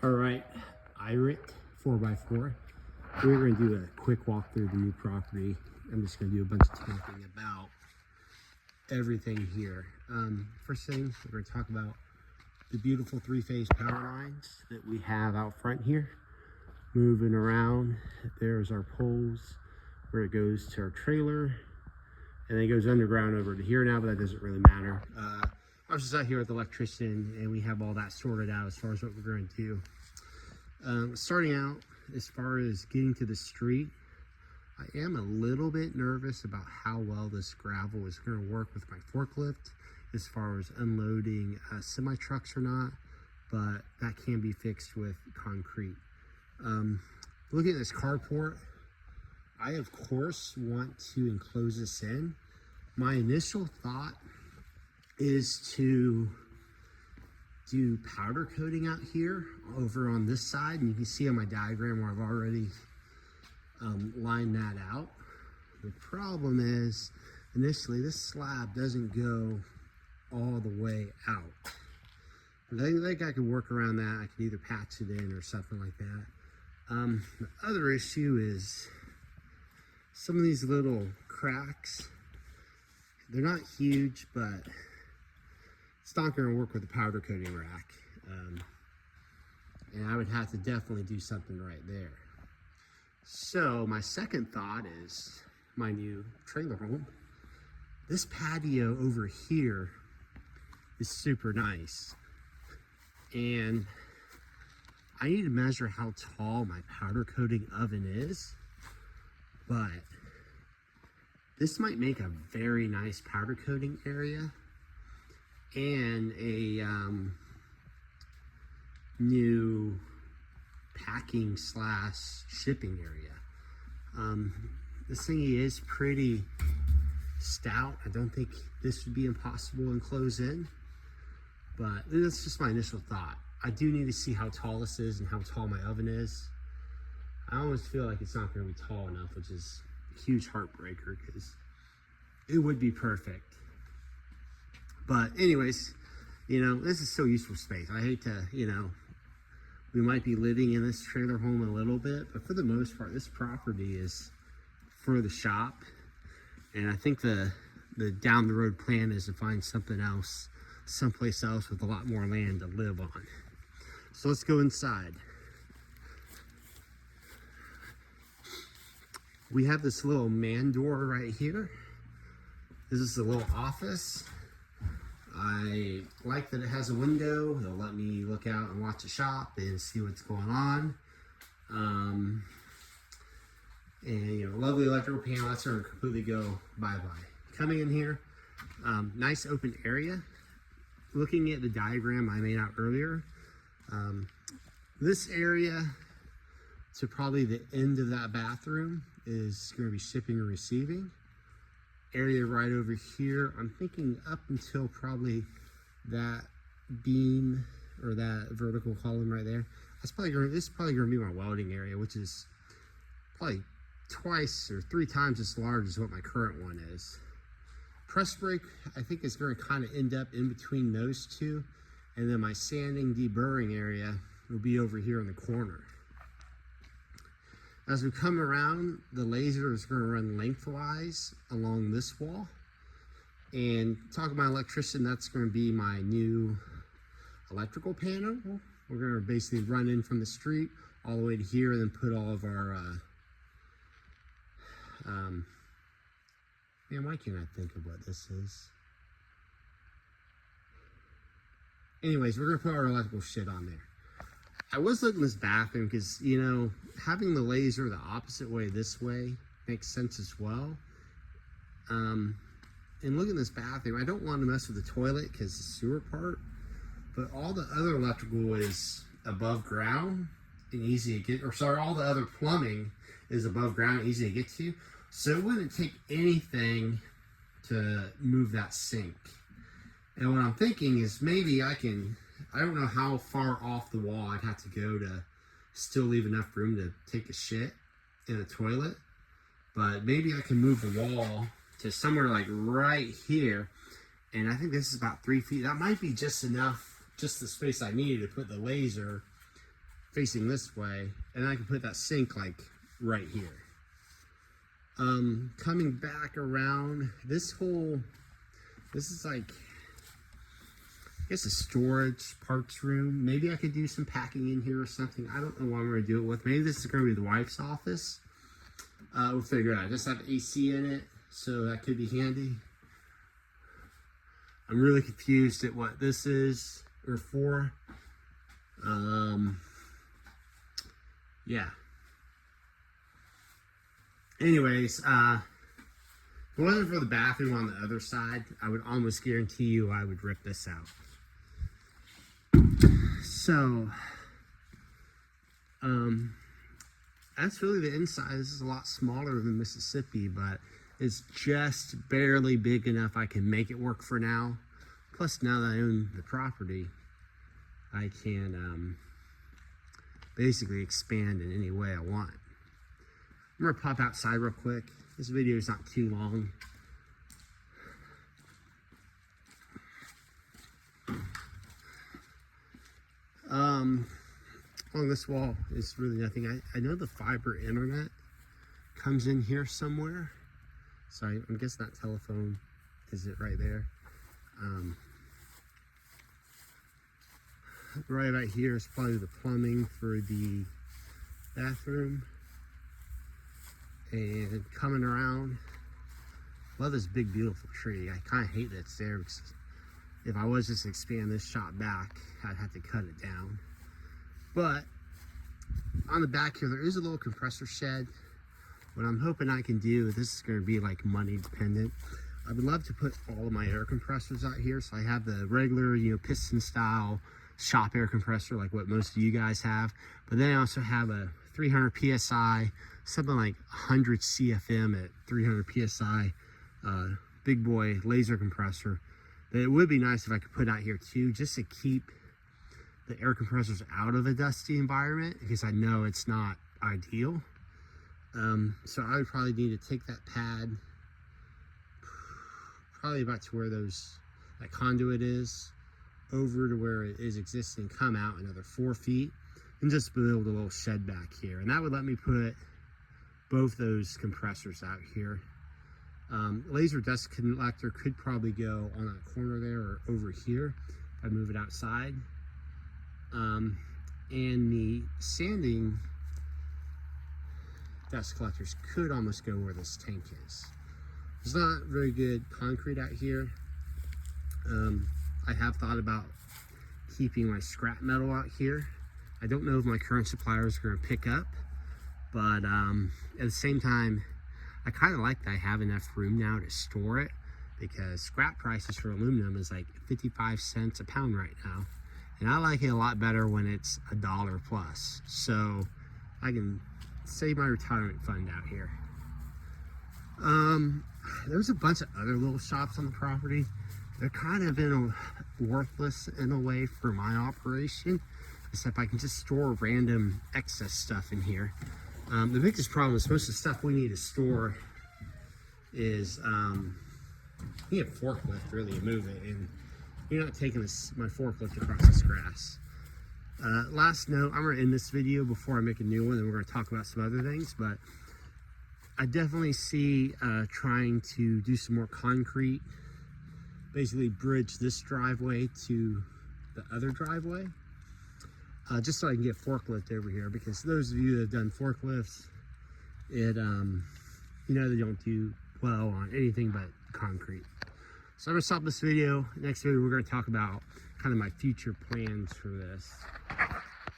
All right, IRIT 4x4. We're going to do a quick walk through the new property. I'm just going to do a bunch of talking about everything here. First thing, we're going to talk about the beautiful three-phase power lines that we have out front here. Moving around, there's our poles where it goes to our trailer, and then it goes underground over to here now, but that doesn't really matter. I was just out here with the electrician, and we have all that sorted out as far as what we're going to do. Starting out, as far as getting to the street, I am a little bit nervous about how well this gravel is going to work with my forklift as far as unloading semi-trucks or not, but that can be fixed with concrete. Looking at this carport, I of course want to enclose this in. My initial thought is to do powder coating out here over on this side, and you can see on my diagram where I've already lined that out. The problem is initially this slab doesn't go all the way out. I think I could work around that. I could either patch it in or something like that. The other issue is some of these little cracks. They're not huge, but it's not going to work with a powder coating rack. And I would have to definitely do something right there. So my second thought is my new trailer home. This patio over here is super nice. And I need to measure how tall my powder coating oven is, but this might make a very nice powder coating area and a new packing / shipping area. This thing is pretty stout. I don't think this would be impossible to enclose in, but that's just my initial thought. I do need to see how tall this is and how tall my oven is. I almost feel like it's not going to be tall enough, which is a huge heartbreaker because it would be perfect. But anyways, you know, this is so useful space. I hate to, you know, we might be living in this trailer home a little bit, but for the most part, this property is for the shop. And I think the down the road plan is to find something else, someplace else with a lot more land to live on. So let's go inside. We have this little man door right here. This is a little office. I like that it has a window. It'll let me look out and watch the shop and see what's going on. And you know, lovely electrical panel. That's going to completely go bye-bye. Coming in here, nice open area. Looking at the diagram I made out earlier, this area to probably the end of that bathroom is going to be shipping and receiving. Area right over here, I'm thinking up until probably that beam or that vertical column right there. This is probably going to be my welding area, which is probably twice or 3 times as large as what my current one is. Press brake, I think, is going to kind of end up in between those two, and then my sanding deburring area will be over here in the corner. As we come around, the laser is going to run lengthwise along this wall. And talking to my electrician, that's going to be my new electrical panel. We're going to basically run in from the street all the way to here and then put all of our, man, why can't I think of what this is? Anyways, we're going to put our electrical shit on there. I was looking at this bathroom because, you know, having the laser the opposite way this way makes sense as well. And looking at this bathroom, I don't want to mess with the toilet because the sewer part, but all the other electrical is above ground and easy to get, or sorry, all the other plumbing is above ground and easy to get to. So it wouldn't take anything to move that sink. And what I'm thinking is maybe I don't know how far off the wall I'd have to go to still leave enough room to take a shit in a toilet. But maybe I can move the wall to somewhere like right here. And I think this is about 3 feet. That might be just enough, just the space I needed to put the laser facing this way, and I can put that sink like right here. Coming back around, this is like, I guess, a storage parts room. Maybe I could do some packing in here or something. I don't know what I'm going to do it with. Maybe this is going to be the wife's office. We'll figure it out. I just have AC in it, so that could be handy. I'm really confused at what this is or for. Yeah. Anyways, if it wasn't for the bathroom on the other side, I would almost guarantee you I would rip this out. So, that's really the inside. This is a lot smaller than Mississippi, but it's just barely big enough I can make it work for now. Plus, now that I own the property, I can basically expand in any way I want. I'm gonna pop outside real quick. This video is not too long. On this wall is really nothing. I know the fiber internet comes in here somewhere. Sorry, I'm guessing that telephone is it right there. Right about here is probably the plumbing for the bathroom. And coming around, love this big beautiful tree. I kind of hate that it's there because if I was just to expand this shop back, I'd have to cut it down. But on the back here, there is a little compressor shed. What I'm hoping I can do, this is going to be like money dependent. I would love to put all of my air compressors out here. So I have the regular, piston style shop air compressor like what most of you guys have. But then I also have a 300 PSI, something like 100 CFM at 300 PSI, big boy laser compressor. But it would be nice if I could put out here too, just to keep the air compressors out of a dusty environment, because I know it's not ideal. So I would probably need to take that pad, probably about to where that conduit is, over to where it is existing, come out another 4 feet, and just build a little shed back here. And that would let me put both those compressors out here. Laser dust collector could probably go on that corner there or over here if I move it outside. And the sanding dust collectors could almost go where this tank is. There's not very good concrete out here. I have thought about keeping my scrap metal out here. I don't know if my current suppliers are going to pick up, but at the same time, I kind of like that I have enough room now to store it, because scrap prices for aluminum is like 55 cents a pound right now. And I like it a lot better when it's $1 plus. So I can save my retirement fund out here. There's a bunch of other little shops on the property. They're kind of worthless in a way for my operation, except I can just store random excess stuff in here. The biggest problem is most of the stuff we need to store is you need a forklift really to move it, and you're not taking my forklift across this grass. Last note, I'm going to end this video before I make a new one, and we're going to talk about some other things, but I definitely see trying to do some more concrete, basically bridge this driveway to the other driveway, just so I can get forklift over here, because those of you that have done forklifts, they don't do well on anything but concrete. So I'm going to stop this video. Next video, we're going to talk about kind of my future plans for this.